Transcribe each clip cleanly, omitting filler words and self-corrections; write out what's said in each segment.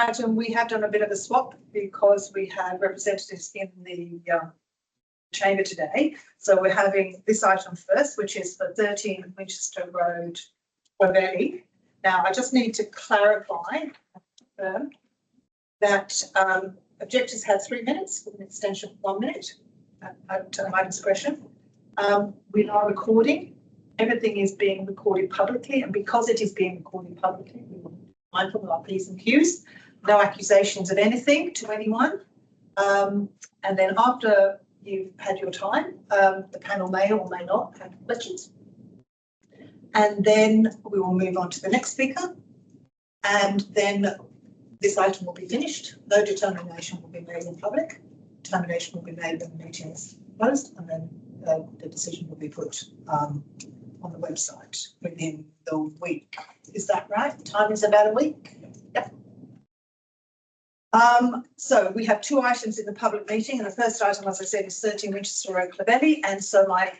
item, we have done a bit of a swap because we have representatives in the chamber today. So we're having this item first, which is for 13 Winchester Road, Clovelly. Now, I just need to clarify that objectors had 3 minutes with an extension of 1 minute at my discretion. We are recording. Everything is being recorded publicly, and because it is being recorded publicly, we will be mindful of our P's and Q's. No accusations of anything to anyone. And then after you've had your time, the panel may or may not have questions. And then we will move on to the next speaker. And then this item will be finished. No determination will be made in public. Determination will be made when the meeting is closed, and then the decision will be put on the website within the week. Is that right? Time is about a week. Yep. So we have 2 items in the public meeting, and the first item, as I said, is 13 Winchester Road, Clovelly. And so my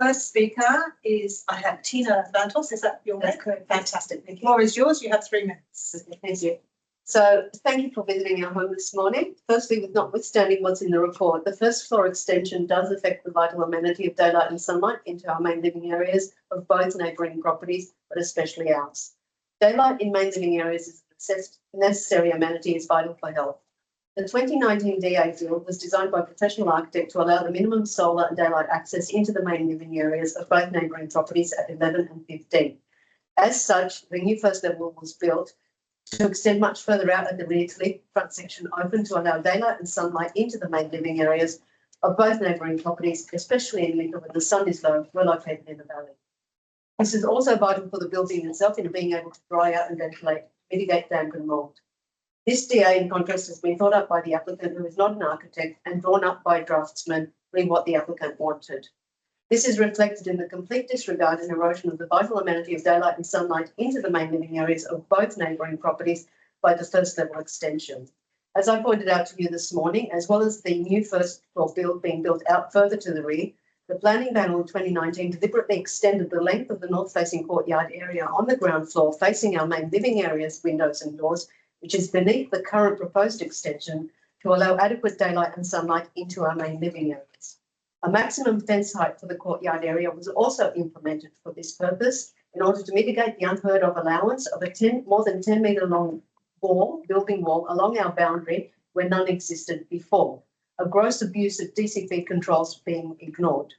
first speaker is, I have Tina Vantos. Is that your name? Correct. Fantastic. The floor is yours. You have 3 minutes. Thank you. So thank you for visiting our home this morning. Firstly, with notwithstanding what's in the report, the first floor extension does affect the vital amenity of daylight and sunlight into our main living areas of both neighbouring properties, but especially ours. Daylight in main living areas is a necessary amenity, is vital for health. The 2019 DA field was designed by a professional architect to allow the minimum solar and daylight access into the main living areas of both neighbouring properties at 11 and 15. As such, the new first level was built to extend much further out at the rear to leave the front section open to allow daylight and sunlight into the main living areas of both neighbouring properties, especially in winter when the sun is low. We're located in the valley. This is also vital for the building itself in being able to dry out and ventilate, mitigate damp and mould. This DA, in contrast, has been thought up by the applicant, who is not an architect, and drawn up by a draftsman, really what the applicant wanted. This is reflected in the complete disregard and erosion of the vital amenity of daylight and sunlight into the main living areas of both neighbouring properties by the first level extension. As I pointed out to you this morning, as well as the new first floor build being built out further to the rear, the planning panel in 2019 deliberately extended the length of the north-facing courtyard area on the ground floor facing our main living areas, windows and doors, which is beneath the current proposed extension, to allow adequate daylight and sunlight into our main living areas. A maximum fence height for the courtyard area was also implemented for this purpose in order to mitigate the unheard of allowance of a more than 10 metre long building wall along our boundary where none existed before, a gross abuse of DCP controls being ignored.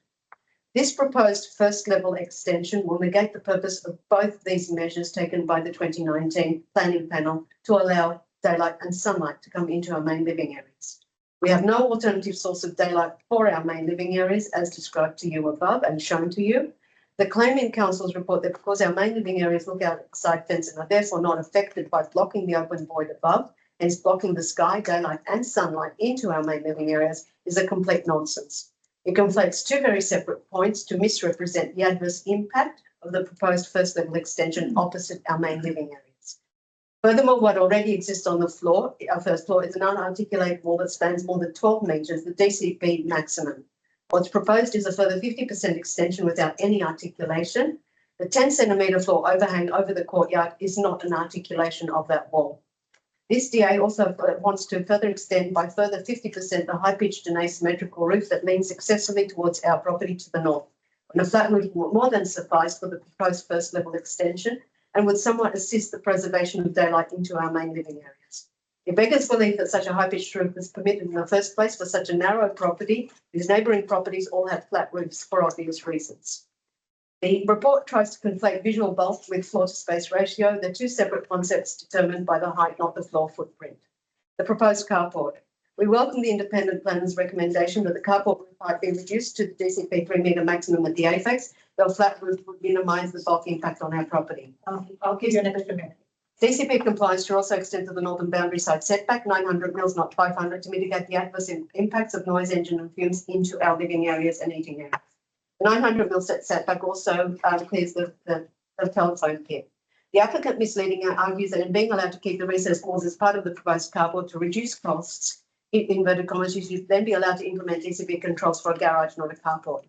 This proposed first level extension will negate the purpose of both these measures taken by the 2019 planning panel to allow daylight and sunlight to come into our main living areas. We have no alternative source of daylight for our main living areas as described to you above and shown to you. The claim in Council's report that because our main living areas look outside fence and are therefore not affected by blocking the open void above, hence blocking the sky, daylight and sunlight into our main living areas, is a complete nonsense. It conflates 2 very separate points to misrepresent the adverse impact of the proposed first level extension opposite our main living areas. Furthermore, what already exists on the floor, our first floor, is an unarticulated wall that spans more than 12 metres, the DCP maximum. What's proposed is a further 50% extension without any articulation. The 10 centimetre floor overhang over the courtyard is not an articulation of that wall. This DA also wants to further extend by further 50% the high-pitched and asymmetrical roof that leans successfully towards our property to the north, when a flat roof will more than suffice for the proposed first level extension and would somewhat assist the preservation of daylight into our main living areas. It beggars belief that such a high-pitched roof was permitted in the first place for such a narrow property, whose neighbouring properties all have flat roofs for obvious reasons. The report tries to conflate visual bulk with floor-to-space ratio, the 2 separate concepts determined by the height, not the floor footprint. The proposed carport. We welcome the independent planner's recommendation that the carport roof height be reduced to the DCP 3 metre maximum at the apex, though a flat roof would minimise the bulk impact on our property. I'll give you an extra minute. DCP compliance should also extend to the northern boundary side setback, 900 mils, not 500, to mitigate the adverse impacts of noise, engine and fumes into our living areas and eating areas. The 900 mil setback also clears the telephone pit. The applicant misleading argues that in being allowed to keep the recessed walls as part of the proposed carport to reduce costs, in inverted commas, you should then be allowed to implement DCP controls for a garage, not a carport.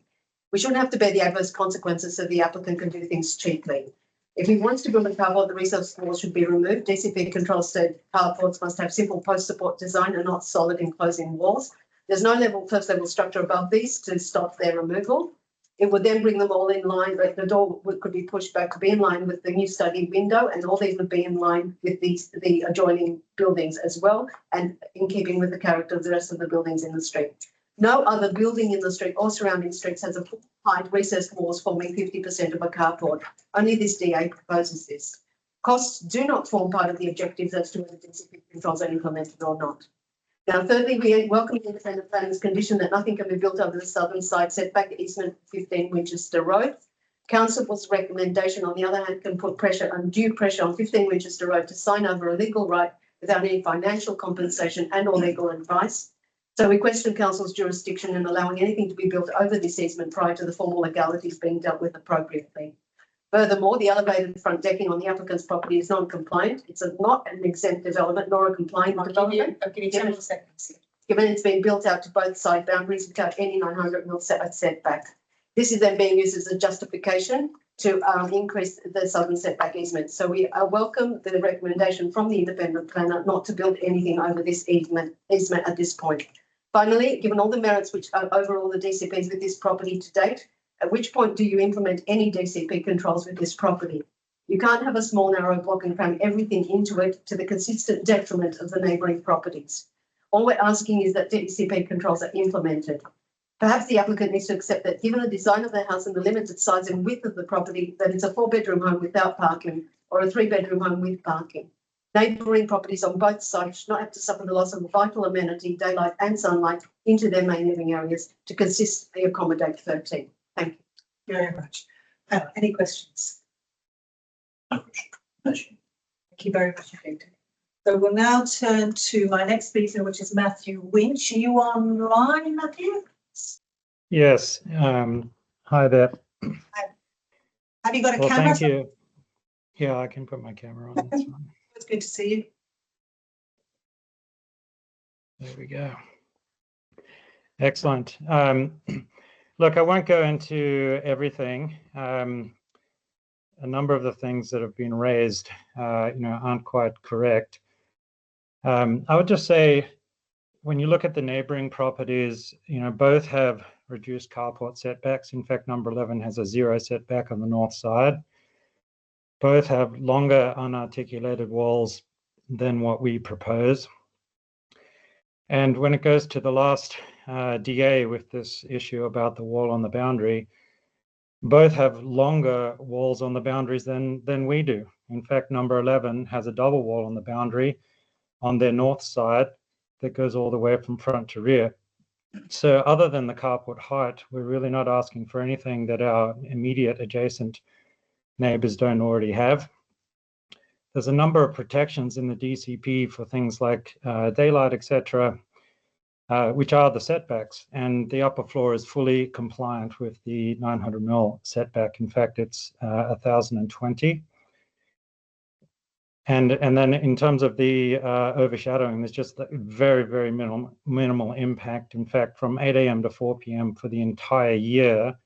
We shouldn't have to bear the adverse consequences so the applicant can do things cheaply. If he wants to build a carport, the resource walls should be removed. DCP control state carports must have simple post support design and not solid enclosing walls. There's no first level structure above these to stop their removal. It would then bring them all in line, but the door could be pushed back to be in line with the new study window, and all these would be in line with the adjoining buildings as well, and in keeping with the character of the rest of the buildings in the street. No other building in the street or surrounding streets has a full height recessed walls forming 50% of a carport. Only this DA proposes this. Costs do not form part of the objectives as to whether DCP controls are implemented or not. Now, thirdly, we welcome the independent planner's condition that nothing can be built over the southern side setback easement 15 Winchester Road. Council's recommendation, on the other hand, can put undue pressure on 15 Winchester Road to sign over a legal right without any financial compensation and or legal advice. So we question Council's jurisdiction in allowing anything to be built over this easement prior to the formal legalities being dealt with appropriately. Furthermore, the elevated front decking on the applicant's property is non-compliant. It's not an exempt development nor a compliant development. I'll give you 10 more seconds. Given it's been built out to both side boundaries without any 900 mil setback. This is then being used as a justification to increase the southern setback easement. So we welcome the recommendation from the independent planner not to build anything over this easement at this point. Finally, given all the merits which are overall the DCPs with this property to date, at which point do you implement any DCP controls with this property? You can't have a small narrow block and cram everything into it to the consistent detriment of the neighbouring properties. All we're asking is that DCP controls are implemented. Perhaps the applicant needs to accept that given the design of the house and the limited size and width of the property, that it's a 4-bedroom home without parking or a 3-bedroom home with parking. Neighbouring properties on both sides should not have to suffer the loss of a vital amenity, daylight and sunlight into their main living areas to consistently accommodate 13. Thank you very much. Any questions? No question. Thank you very much indeed. So we'll now turn to my next speaker, which is Matthew Winch. Are you online, Matthew? Yes. Hi there. Have you got a Well, camera? thank you. Yeah, I can put my camera on. That's fine. It's good to see you. There we go. Excellent. Look, I won't go into everything. A number of the things that have been raised, aren't quite correct. I would just say, when you look at the neighboring properties, both have reduced carport setbacks. In fact, number 11 has a 0 setback on the north side. Both have longer unarticulated walls than what we propose. And when it goes to the last DA with this issue about the wall on the boundary, both have longer walls on the boundaries than we do. In fact, number 11 has a double wall on the boundary on their north side that goes all the way from front to rear. So other than the carport height, we're really not asking for anything that our immediate adjacent neighbors don't already have. There's a number of protections in the DCP for things like daylight, etc., which are the setbacks, and the upper floor is fully compliant with the 900 mil setback. In fact, it's 1,020. And then in terms of the overshadowing, there's just very, very minimal impact. In fact, from 8 a.m. to 4 p.m. for the entire year,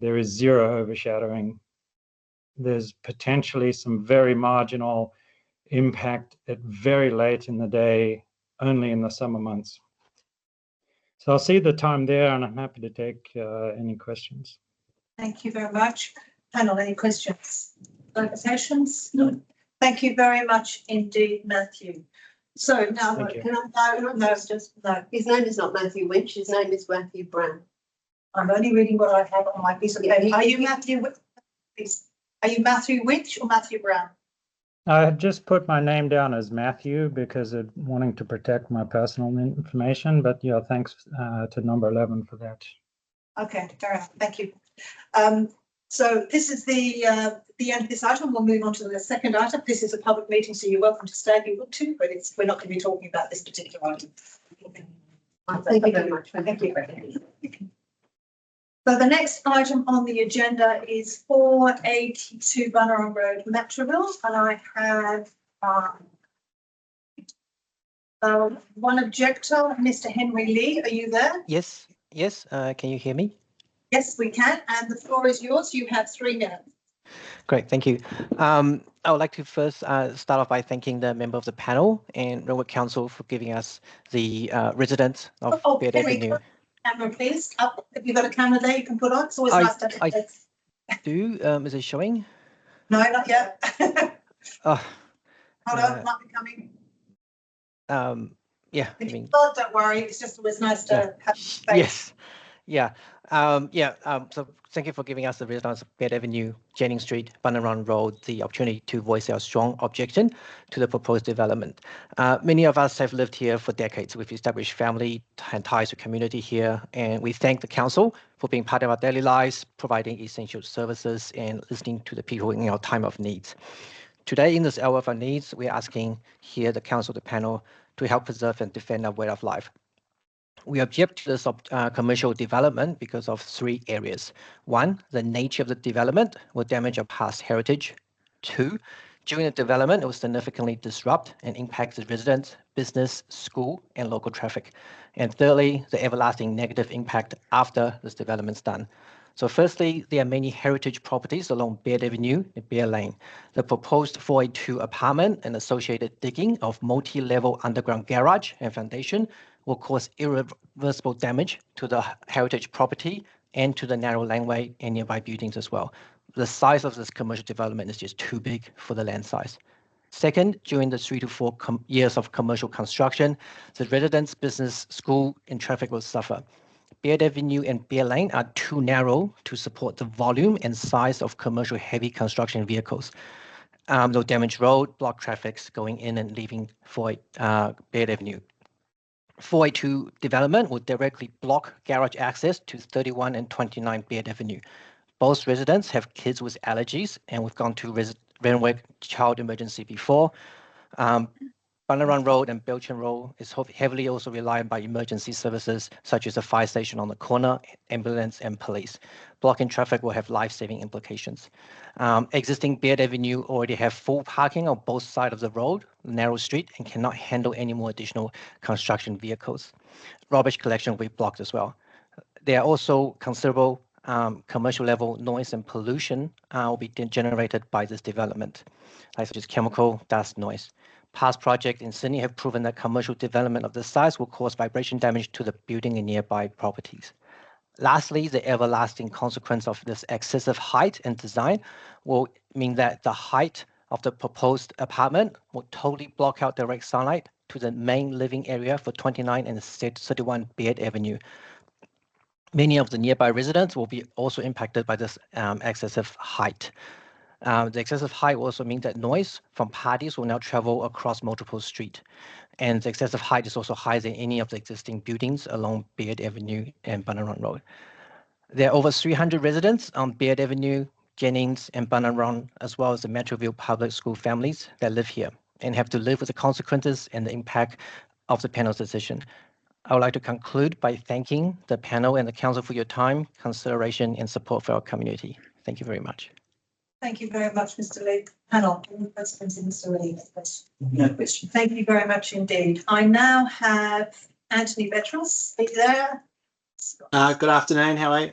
there is 0 overshadowing. There's potentially some very marginal impact at very late in the day, only in the summer months. So I'll see the time there, and I'm happy to take any questions. Thank you very much. Panel, any questions? Clarifications? No. Thank you very much indeed, Matthew. So now, Thank you. no. His name is not Matthew Winch. His name is Matthew Brown. I'm only reading what I have on my piece of paper. Are you Matthew? Are you Matthew Winch or Matthew Brown? I had just put my name down as Matthew because of wanting to protect my personal information, but yeah, thanks to number 11 for that. Okay, fair enough. Thank you. So this is the end of this item. We'll move on to the second item. This is a public meeting, so you're welcome to stay if you want to, but we're not going to be talking about this particular item. Thank you very much. Thank you. So the next item on the agenda is 482 Bunnerong Road, Metroville, and I have one objector, Mr. Henry Lee. Are you there? Yes. Can you hear me? Yes, we can, and the floor is yours. You have 3 minutes. Great, thank you. I would like to first start off by thanking the member of the panel and Randwick Council for giving us the residents of Beard Henry, Avenue. camera, please. Up. Have you got a camera there you can put on? It's always nice to have it. Is it showing? No, not yet. Oh, Hold on, might be coming. yeah. If you can't, don't worry. It's just always nice to have space. Yes. Yeah. So thank you for giving us, the residents of Beard Avenue, Jennings Street, Bunnaran Road, the opportunity to voice our strong objection to the proposed development. Many of us have lived here for decades. We've established family and ties to community here, and we thank the council for being part of our daily lives, providing essential services and listening to the people in our time of needs. Today, in this hour of our needs, we're asking here the council, the panel, to help preserve and defend our way of life. We object to this commercial development because of three areas. One, the nature of the development will damage our past heritage. Two, during the development, it will significantly disrupt and impact the residents, business, school, and local traffic. And thirdly, the everlasting negative impact after this development's done. So firstly, there are many heritage properties along Beard Avenue and Bear Lane. The proposed 482 apartment and associated digging of multi-level underground garage and foundation will cause irreversible damage to the heritage property and to the narrow laneway and nearby buildings as well. The size of this commercial development is just too big for the land size. Second, during the 3 to 4 years of commercial construction, the residents, business, school, and traffic will suffer. Beard Avenue and Bear Lane are too narrow to support the volume and size of commercial heavy construction vehicles. They'll damage road, block traffic going in and leaving for Beard Avenue. 482 development will directly block garage access to 31 and 29 Beard Avenue. Both residents have kids with allergies, and we've gone to Randwick Child Emergency before. Bunnaran Road and Belchen Road is heavily also reliant by emergency services, such as a fire station on the corner, ambulance, and police. Blocking traffic will have life-saving implications. Existing Beard Avenue already have full parking on both sides of the road, narrow street, and cannot handle any more additional construction vehicles. Rubbish collection will be blocked as well. There are also considerable commercial level noise and pollution will be generated by this development, such as chemical, dust, noise. Past projects in Sydney have proven that commercial development of this size will cause vibration damage to the building and nearby properties. Lastly, the everlasting consequence of this excessive height and design will mean that the height of the proposed apartment will totally block out direct sunlight to the main living area for 29 and 31 Beard Avenue. Many of the nearby residents will be also impacted by this excessive height. The excessive height will also mean that noise from parties will now travel across multiple streets. And the excessive height is also higher than any of the existing buildings along Beard Avenue and Bunnaran Road. There are over 300 residents on Beard Avenue, Jennings, and Bunnaran, as well as the Metroville public school families that live here and have to live with the consequences and the impact of the panel's decision. I would like to conclude by thanking the panel and the council for your time, consideration, and support for our community. Thank you very much. Thank you very much, Mr. Lee. Panel, any questions, Mr. Lee? No question. Thank you very much indeed. I now have Anthony Vetros. Are you there? Good afternoon. How are you?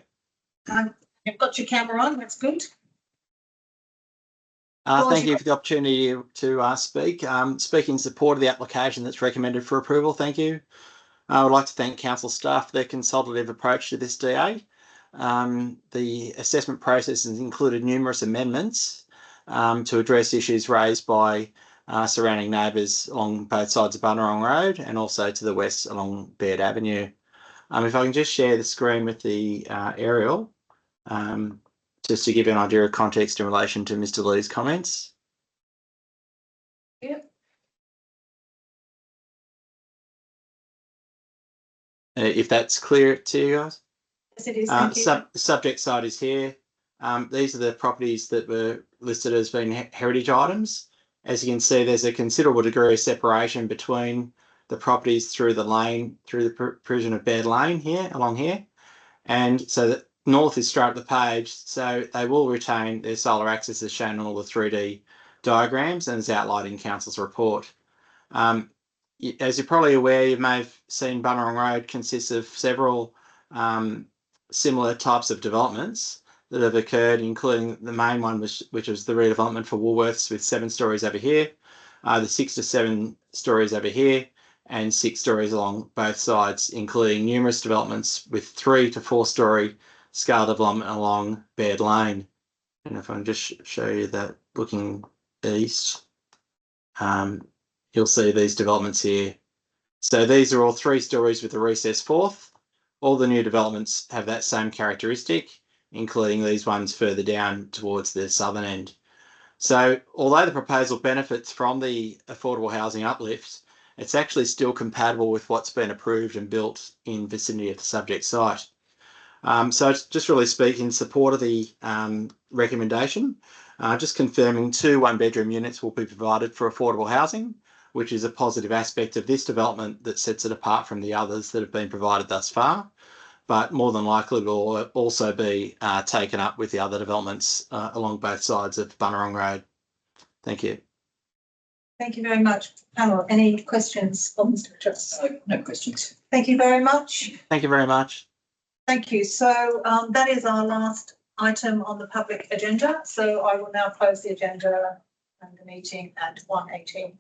You've got your camera on. That's good. Thank you for the opportunity to speak. Speak in support of the application that's recommended for approval. Thank you. I would like to thank council staff for their consultative approach to this DA. The assessment process has included numerous amendments to address issues raised by surrounding neighbours along both sides of Bunnaran Road and also to the west along Beard Avenue. If I can just share the screen with the aerial, just to give you an idea of context in relation to Mr. Lee's comments. Yep. If that's clear to you guys. Yes, it is. Thank you. The subject side is here. These are the properties that were listed as being heritage items. As you can see, there's a considerable degree of separation between the properties through the lane, through the provision of Beard Lane here, along here. And so the north is straight up the page, so they will retain their solar access as shown on all the 3D diagrams and as outlined in council's report. As you're probably aware, you may have seen Bunnaran Road consists of several similar types of developments. that have occurred, including the main one, which is the redevelopment for Woolworths with 7 stories over here, the 6 to 7 stories over here, and 6 stories along both sides, including numerous developments with 3 to 4 story scale development along Baird Lane. And if I can just show you that looking east, you'll see these developments here. So these are all 3 stories with a recessed 4th. All the new developments have that same characteristic, including these ones further down towards the southern end. So although the proposal benefits from the affordable housing uplift, it's actually still compatible with what's been approved and built in vicinity of the subject site. So it's just really speak in support of the recommendation, just confirming 2 one-bedroom units will be provided for affordable housing, which is a positive aspect of this development that sets it apart from the others that have been provided thus far, but more than likely will also be taken up with the other developments along both sides of Bunnerong Road. Thank you. Thank you very much. Panel, any questions for Mr. Richards? No questions. Thank you very much. Thank you very much. Thank you. So that is our last item on the public agenda. So I will now close the agenda and the meeting at 1:18.